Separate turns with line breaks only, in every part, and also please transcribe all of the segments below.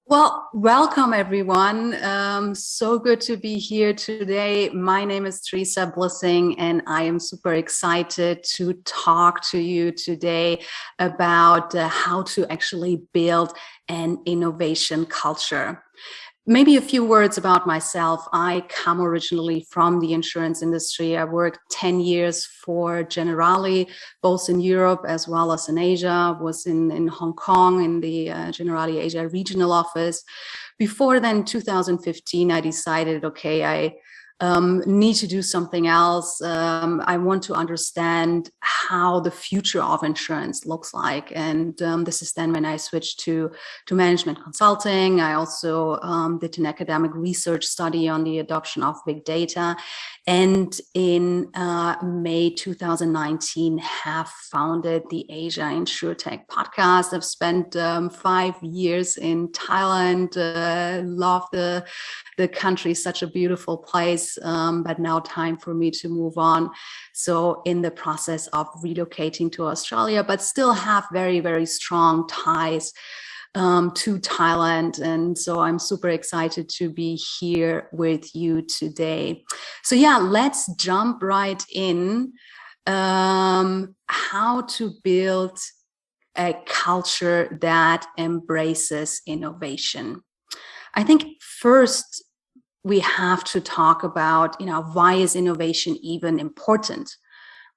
Well, welcome everyone. So good to be here today. My name is Theresa Blissing, and I am super excited to talk to you today about how to actually build an innovation culture. Maybe a few words about myself. I come originally from the insurance industry. I worked 10 years for Generali, both in Europe as well as in Asia, was in Hong Kong in the Generali Asia regional office. Before then, 2015, I decided, okay, I need to do something else. I want to understand how the future of insurance looks like. And this is then when I switched to management consulting. I also did an academic research study on the adoption of big data. And in May 2019, have founded the Asia InsurTech podcast. I've spent 5 years in Thailand, love the country, such a beautiful place, but now time for me to move on. So in the process of relocating to Australia, but still have very, very strong ties to Thailand. And so I'm super excited to be here with you today. So yeah, let's jump right in. How to build a culture that embraces innovation. I think first we have to talk about, why is innovation even important?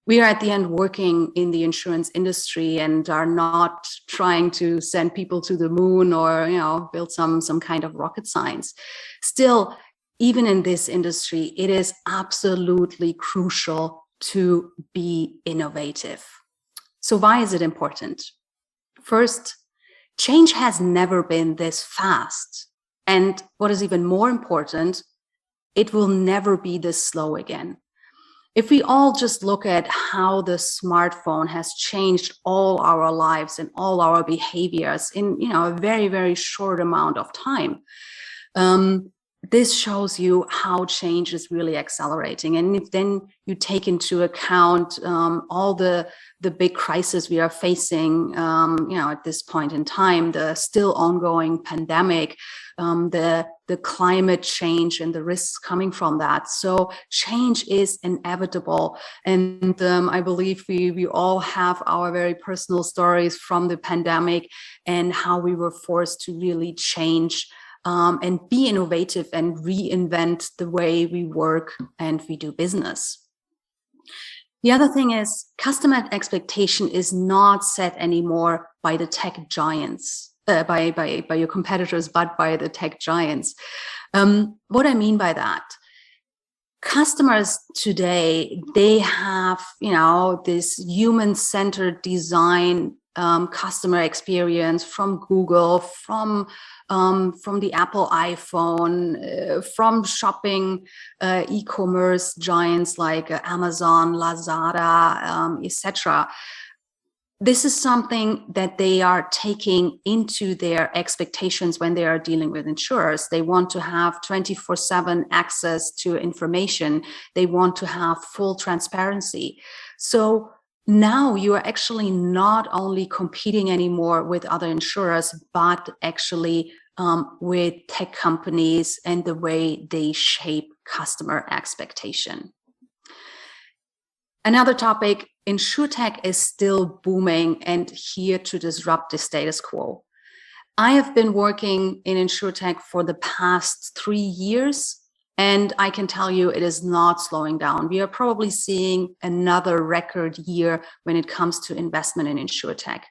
We are at the end working in the insurance industry and are not trying to send people to the moon or, build some kind of rocket science. Still, even in this industry, it is absolutely crucial to be innovative. So why is it important? First, change has never been this fast. And what is even more important, it will never be this slow again. If we all just look at how the smartphone has changed all our lives and all our behaviors in a very, very short amount of time, this shows you how change is really accelerating. And if then you take into account all the big crises we are facing, at this point in time, the still ongoing pandemic, the climate change and the risks coming from that. So change is inevitable. And I believe we all have our very personal stories from the pandemic and how we were forced to really change and be innovative and reinvent the way we work and we do business. The other thing is customer expectation is not set anymore by the tech giants, by your competitors, but by the tech giants. What I mean by that, customers today, they have, this human-centered design customer experience from Google, from the Apple iPhone, from shopping e-commerce giants like Amazon, Lazada, etc. This is something that they are taking into their expectations when they are dealing with insurers. They want to have 24/7 access to information. They want to have full transparency. So now you are actually not only competing anymore with other insurers, but actually with tech companies and the way they shape customer expectation. Another topic, InsurTech is still booming and here to disrupt the status quo. I have been working in InsurTech for the past 3 years, and I can tell you it is not slowing down. We are probably seeing another record year when it comes to investment in InsurTech.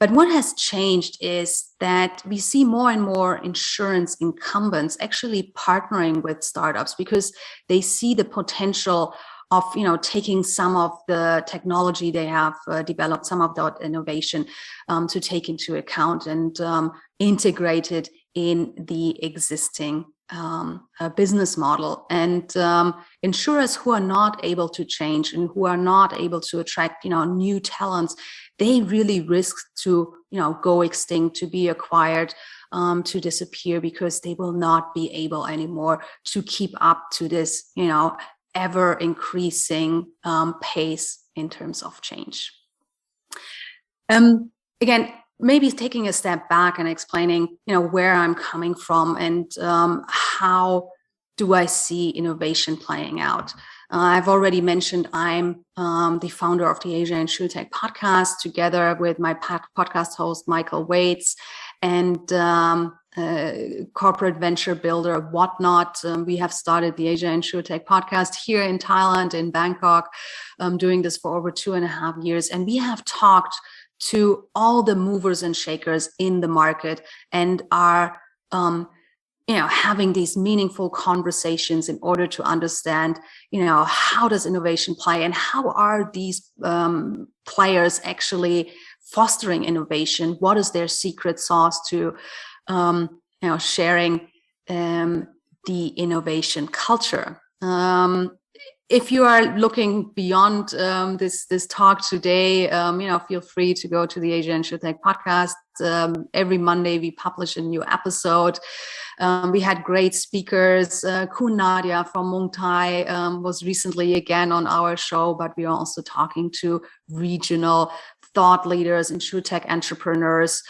But what has changed is that we see more and more insurance incumbents actually partnering with startups because they see the potential of taking some of the technology they have developed, some of that innovation to take into account and integrate it in the existing business model. And insurers who are not able to change and who are not able to attract new talents, they really risk to go extinct, to be acquired, to disappear, because they will not be able anymore to keep up to this ever increasing pace in terms of change. Again, maybe taking a step back and explaining, where I'm coming from and how do I see innovation playing out. I've already mentioned I'm the founder of the InsurTech podcast, together with my podcast host, Michael Waits, and corporate venture builder, Whatnot. We have started the InsurTech podcast here in Thailand, in Bangkok, doing this for over 2.5 years. And we have talked to all the movers and shakers in the market and are having these meaningful conversations in order to understand, how does innovation play and how are these players actually fostering innovation? What is their secret sauce to, sharing the innovation culture? If you are looking beyond this talk today, feel free to go to the InsurTech podcast. Every Monday we publish a new episode. We had great speakers. Kun Nadia from Muay Thai was recently again on our show, but we are also talking to regional thought leaders, InsurTech entrepreneurs.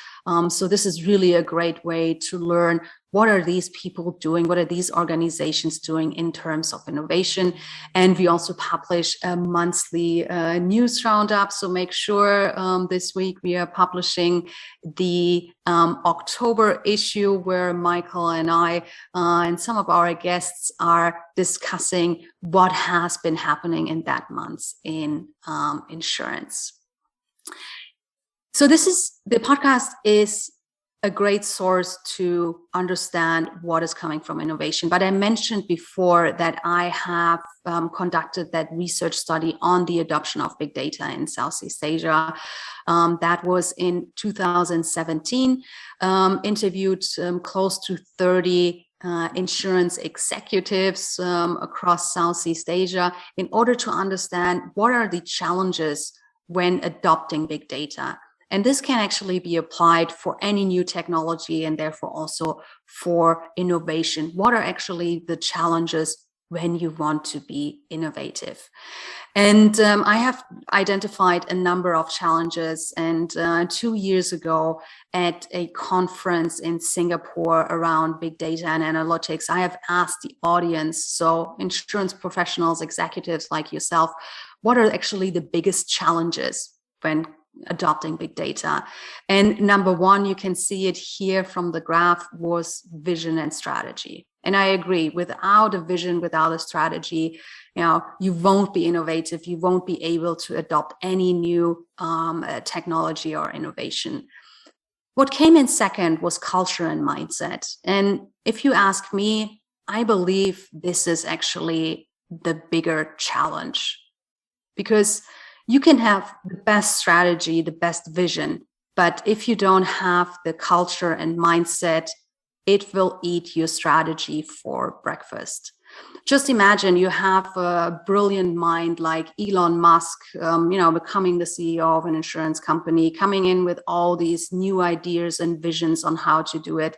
So this is really a great way to learn, what are these people doing? What are these organizations doing in terms of innovation? And we also publish a monthly news roundup. So make sure this week we are publishing the October issue, where Michael and I and some of our guests are discussing what has been happening in that month in insurance. So the podcast is a great source to understand what is coming from innovation. But I mentioned before that I have conducted that research study on the adoption of big data in Southeast Asia. That was in 2017, interviewed close to 30 insurance executives across Southeast Asia in order to understand what are the challenges when adopting big data. And this can actually be applied for any new technology and therefore also for innovation. What are actually the challenges when you want to be innovative? And I have identified a number of challenges. And 2 years ago at a conference in Singapore around big data and analytics, I have asked the audience, so insurance professionals, executives like yourself, what are actually the biggest challenges when adopting big data? And number one, you can see it here from the graph, was vision and strategy. And I agree, without a vision, without a strategy, you won't be innovative. You won't be able to adopt any new technology or innovation. What came in second was culture and mindset. And if you ask me, I believe this is actually the bigger challenge, because you can have the best strategy, the best vision, but if you don't have the culture and mindset, it will eat your strategy for breakfast. Just imagine you have a brilliant mind like Elon Musk, becoming the CEO of an insurance company, coming in with all these new ideas and visions on how to do it.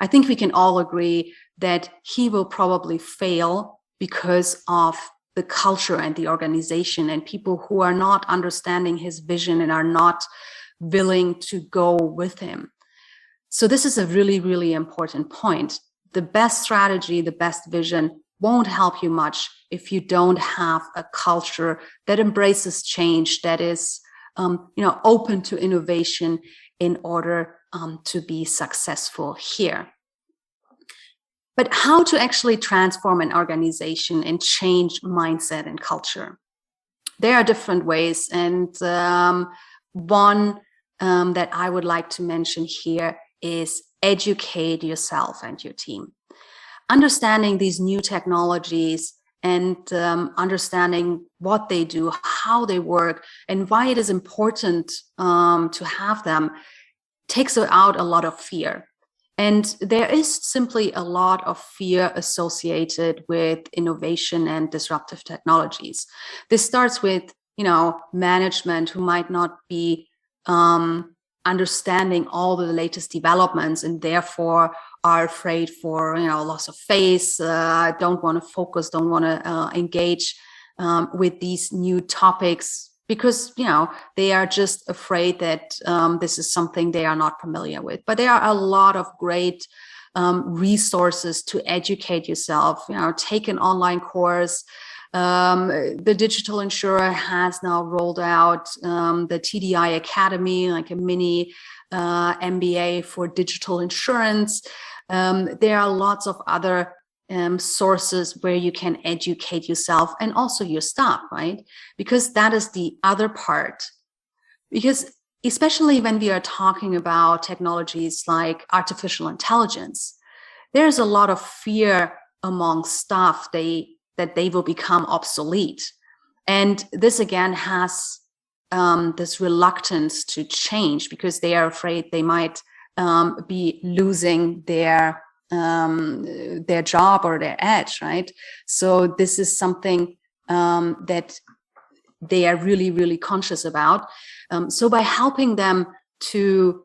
I think we can all agree that he will probably fail because of the culture and the organization and people who are not understanding his vision and are not willing to go with him. So this is a really, really important point. The best strategy, the best vision won't help you much if you don't have a culture that embraces change, that is, open to innovation in order to be successful here. But how to actually transform an organization and change mindset and culture? There are different ways. And one that I would like to mention here is educate yourself and your team. Understanding these new technologies and understanding what they do, how they work, and why it is important to have them takes out a lot of fear. And there is simply a lot of fear associated with innovation and disruptive technologies. This starts with, management who might not be understanding all the latest developments and therefore are afraid for, loss of face, don't want to focus, don't want to engage with these new topics because they are just afraid that this is something they are not familiar with. But there are a lot of great resources to educate yourself. Take an online course. The digital insurer has now rolled out the TDI Academy, like a mini MBA for digital insurance. There are lots of other sources where you can educate yourself and also your staff, right? Because that is the other part. Because especially when we are talking about technologies like artificial intelligence, there's a lot of fear among staff that they will become obsolete. And this again has this reluctance to change because they are afraid they might be losing their job or their edge, right? So this is something that they are really, really conscious about. So by helping them to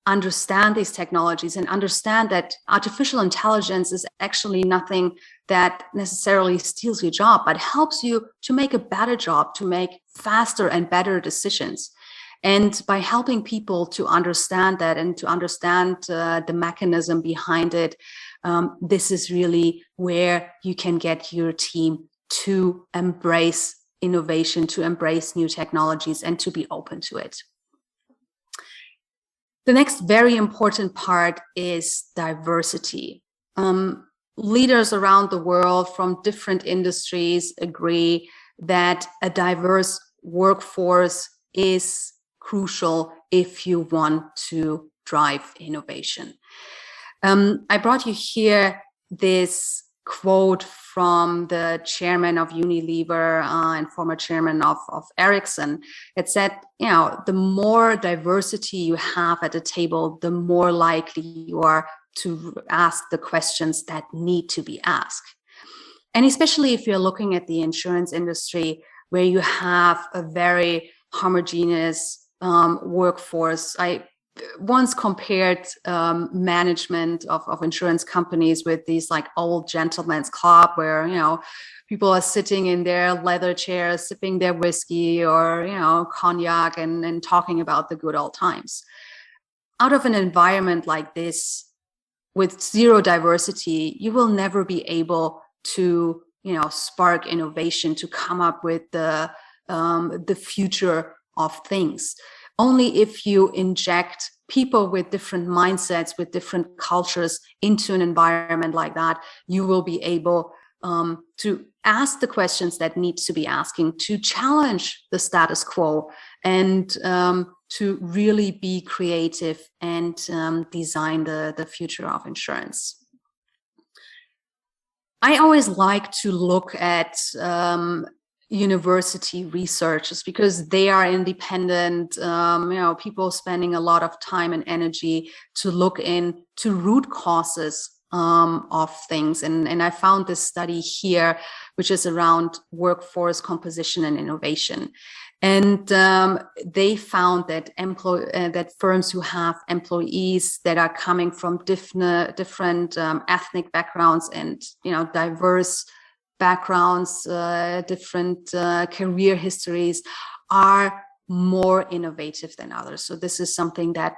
understand these technologies and understand that artificial intelligence is actually nothing that necessarily steals your job, but helps you to make a better job, to make faster and better decisions. And by helping people to understand that and to understand the mechanism behind it, this is really where you can get your team to embrace innovation, to embrace new technologies, and to be open to it. The next very important part is diversity. Leaders around the world from different industries agree that a diverse workforce is crucial if you want to drive innovation. I brought you here this quote from the chairman of Unilever and former chairman of Ericsson. It said, the more diversity you have at the table, the more likely you are to ask the questions that need to be asked. And especially if you're looking at the insurance industry, where you have a very homogeneous workforce. I once compared management of insurance companies with these like old gentlemen's club where, people are sitting in their leather chairs, sipping their whiskey or, cognac and talking about the good old times. Out of an environment like this, with zero diversity, you will never be able to, spark innovation, to come up with the future of things. Only if you inject people with different mindsets, with different cultures into an environment like that, you will be able to ask the questions that need to be asking, to challenge the status quo, and to really be creative and design the future of insurance. I always like to look at university researchers because they are independent, people spending a lot of time and energy to look into root causes of things. And I found this study here, which is around workforce composition and innovation. And they found that that firms who have employees that are coming from different ethnic backgrounds and diverse backgrounds, different career histories, are more innovative than others. So this is something that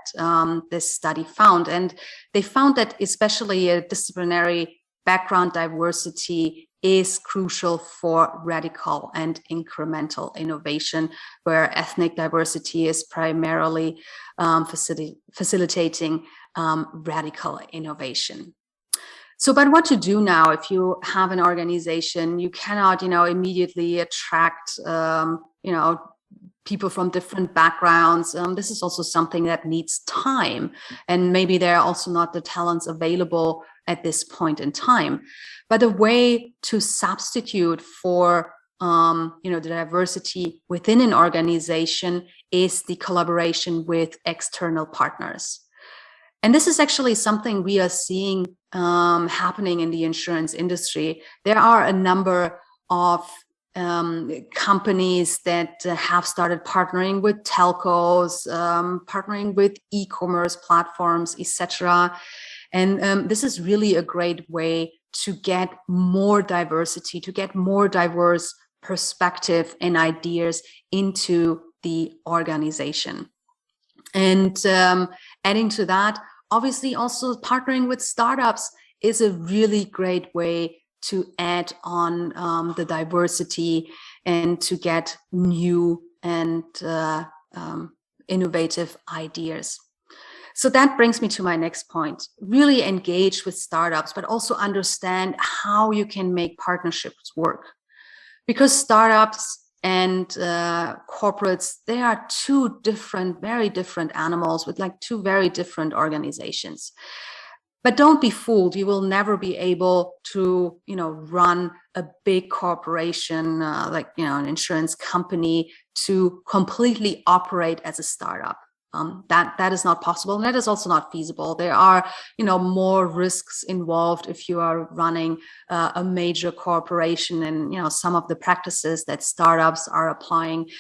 this study found. And they found that especially a disciplinary background diversity is crucial for radical and incremental innovation, where ethnic diversity is primarily facilitating radical innovation. So, but what to do now if you have an organization? You cannot, immediately attract, people from different backgrounds. This is also something that needs time, and maybe there are also not the talents available at this point in time. But a way to substitute for the diversity within an organization is the collaboration with external partners. And this is actually something we are seeing happening in the insurance industry. There are a number of companies that have started partnering with telcos, partnering with e-commerce platforms, etc. And this is really a great way to get more diversity, to get more diverse perspective and ideas into the organization. And adding to that, obviously also partnering with startups is a really great way to add on the diversity and to get new and innovative ideas. So that brings me to my next point. Really engage with startups, but also understand how you can make partnerships work. Because startups and corporates, they are two different, very different animals with like two very different organizations. But don't be fooled. You will never be able to, run a big corporation like, an insurance company to completely operate as a startup. That is not possible. And that is also not feasible. There are, more risks involved if you are running a major corporation, and, some of the practices that startups are applying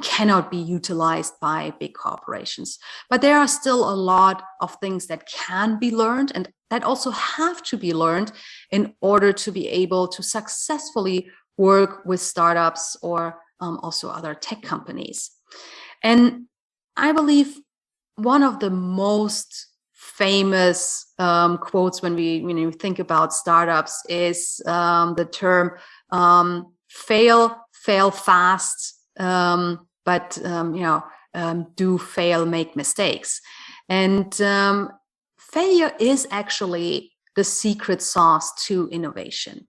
cannot be utilized by big corporations. But there are still a lot of things that can be learned and that also have to be learned in order to be able to successfully work with startups or also other tech companies. And I believe one of the most famous quotes when we think about startups is the term fail fast, but do fail, make mistakes. And failure is actually the secret sauce to innovation.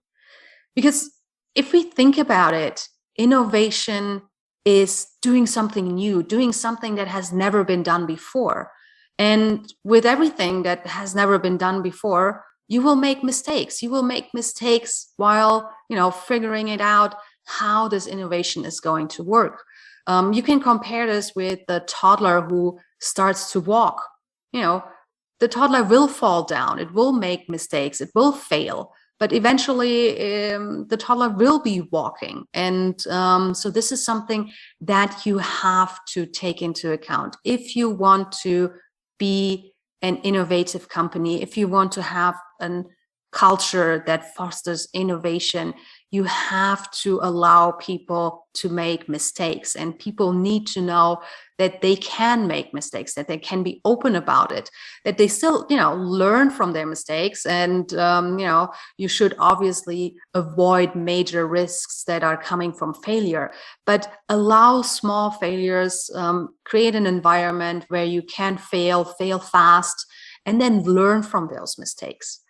Because if we think about it, innovation is doing something new, doing something that has never been done before. And with everything that has never been done before, you will make mistakes. You will make mistakes while, figuring it out how this innovation is going to work. You can compare this with the toddler who starts to walk. The toddler will fall down. It will make mistakes. It will fail. But eventually, the toddler will be walking. And so this is something that you have to take into account. If you want to be an innovative company, if you want to have a culture that fosters innovation, you have to allow people to make mistakes. And people need to know that they can make mistakes, that they can be open about it, that they still, learn from their mistakes. And, you should obviously avoid major risks that are coming from failure, but allow small failures, create an environment where you can fail fast, and then learn from those mistakes.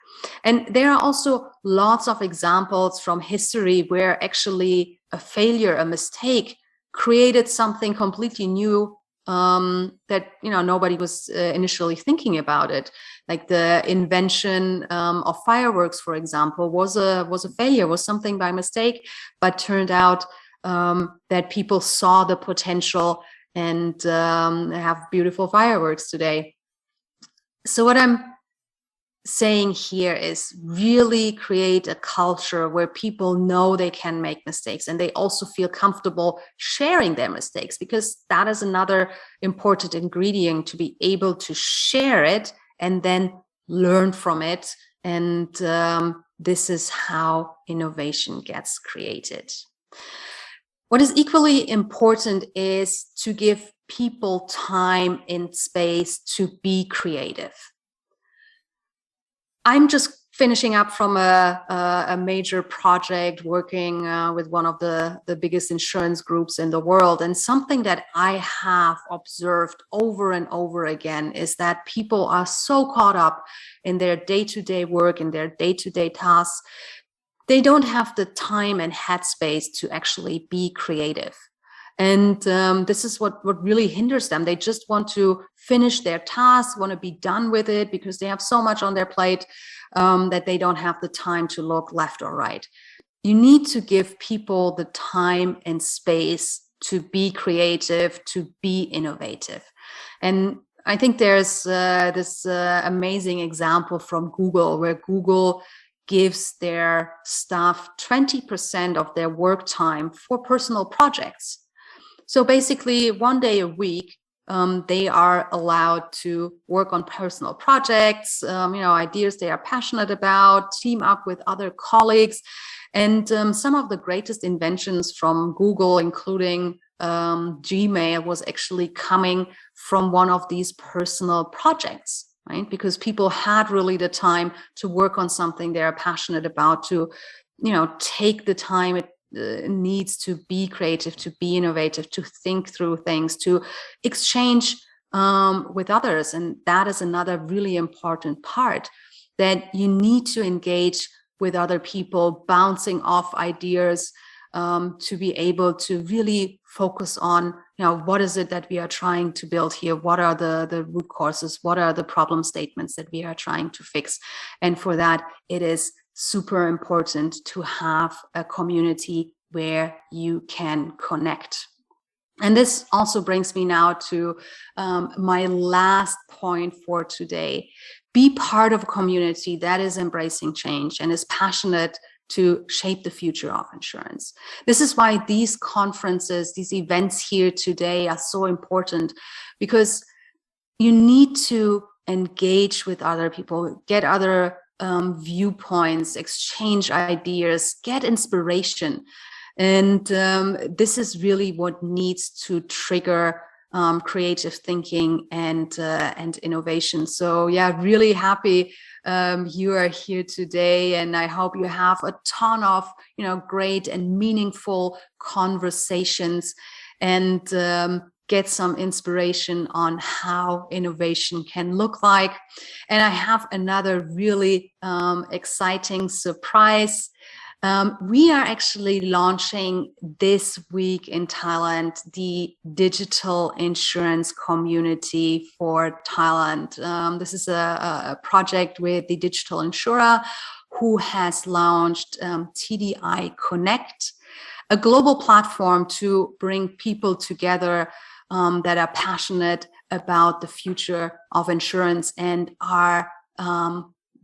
And there are also lots of examples from history where actually a failure, a mistake, created something completely new that nobody was initially thinking about it. Like the invention of fireworks, for example, was a failure, was something by mistake, but turned out that people saw the potential and have beautiful fireworks today. So what I'm saying here is really create a culture where people know they can make mistakes and they also feel comfortable sharing their mistakes, because that is another important ingredient, to be able to share it and then learn from it. And this is how innovation gets created. What is equally important is to give people time and space to be creative. I'm just finishing up from a major project working with one of the biggest insurance groups in the world. And something that I have observed over and over again is that people are so caught up in their day-to-day work, in their day-to-day tasks, they don't have the time and headspace to actually be creative. And this is what really hinders them. They just want to finish their task, want to be done with it, because they have so much on their plate that they don't have the time to look left or right. You need to give people the time and space to be creative, to be innovative. And I think there's this amazing example from Google, where Google gives their staff 20% of their work time for personal projects. So basically 1 day a week, They are allowed to work on personal projects, ideas they are passionate about, team up with other colleagues. And some of the greatest inventions from Google, including Gmail, was actually coming from one of these personal projects, right? Because people had really the time to work on something they're passionate about, to, take the time it needs to be creative, to be innovative, to think through things, to exchange with others. And that is another really important part, that you need to engage with other people, bouncing off ideas, to be able to really focus on, what is it that we are trying to build here? What are the root causes? What are the problem statements that we are trying to fix? And for that, it is super important to have a community where you can connect. And this also brings me now to my last point for today. Be part of a community that is embracing change and is passionate to shape the future of insurance. This is why these conferences, these events here today are so important, because you need to engage with other people, get other viewpoints, exchange ideas, get inspiration. And this is really what needs to trigger creative thinking and innovation. So yeah, really happy you are here today, and I hope you have a ton of great and meaningful conversations, and get some inspiration on how innovation can look like. And I have another really exciting surprise. We are actually launching this week in Thailand the digital insurance community for Thailand. This is a project with the digital insurer who has launched TDI Connect, a global platform to bring people together that are passionate about the future of insurance and are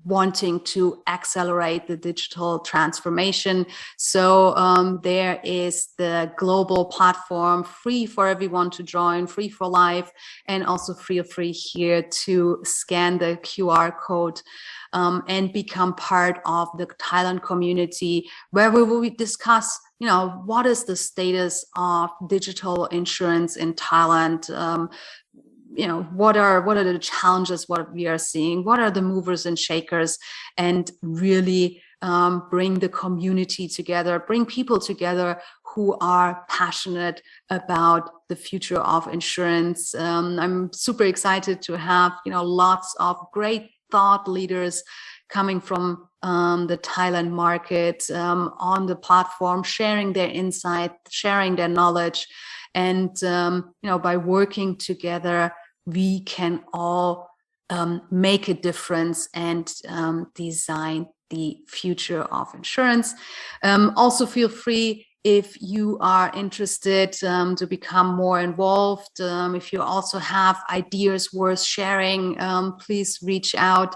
wanting to accelerate the digital transformation. So there is the global platform, free for everyone to join, free for life, and also feel free here to scan the QR code and become part of the Thailand community, where we will discuss, what is the status of digital insurance in Thailand? What are the challenges, what we are seeing, what are the movers and shakers, and really bring the community together, bring people together who are passionate about the future of insurance. I'm super excited to have, lots of great thought leaders coming from the Thailand market on the platform, sharing their insight, sharing their knowledge. And, by working together, we can all make a difference and design the future of insurance. Also feel free, if you are interested to become more involved, if you also have ideas worth sharing, please reach out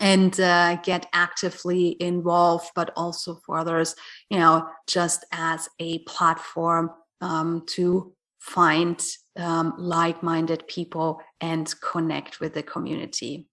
and get actively involved, but also for others, just as a platform to find like-minded people and connect with the community.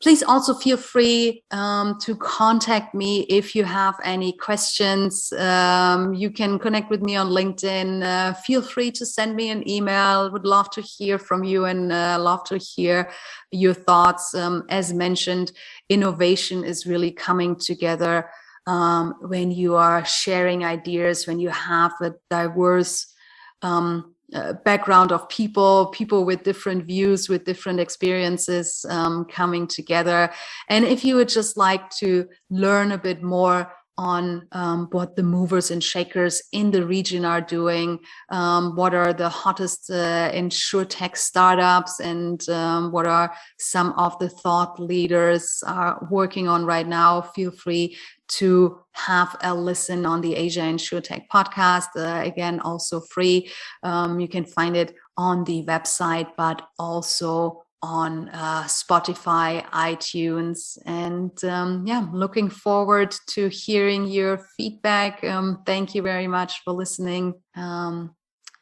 Please also feel free to contact me if you have any questions. You can connect with me on LinkedIn. Feel free to send me an email. Would love to hear from you and love to hear your thoughts. As mentioned, innovation is really coming together when you are sharing ideas, when you have a diverse background of people with different views, with different experiences coming together. And if you would just like to learn a bit more on what the movers and shakers in the region are doing, what are the hottest InsurTech startups, and what are some of the thought leaders are working on right now, feel free to have a listen on the Asia InsurTech podcast. Again, also free. You can find it on the website, but also on Spotify, iTunes. And looking forward to hearing your feedback. Thank you very much for listening.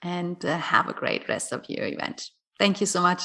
and have a great rest of your event. Thank you so much.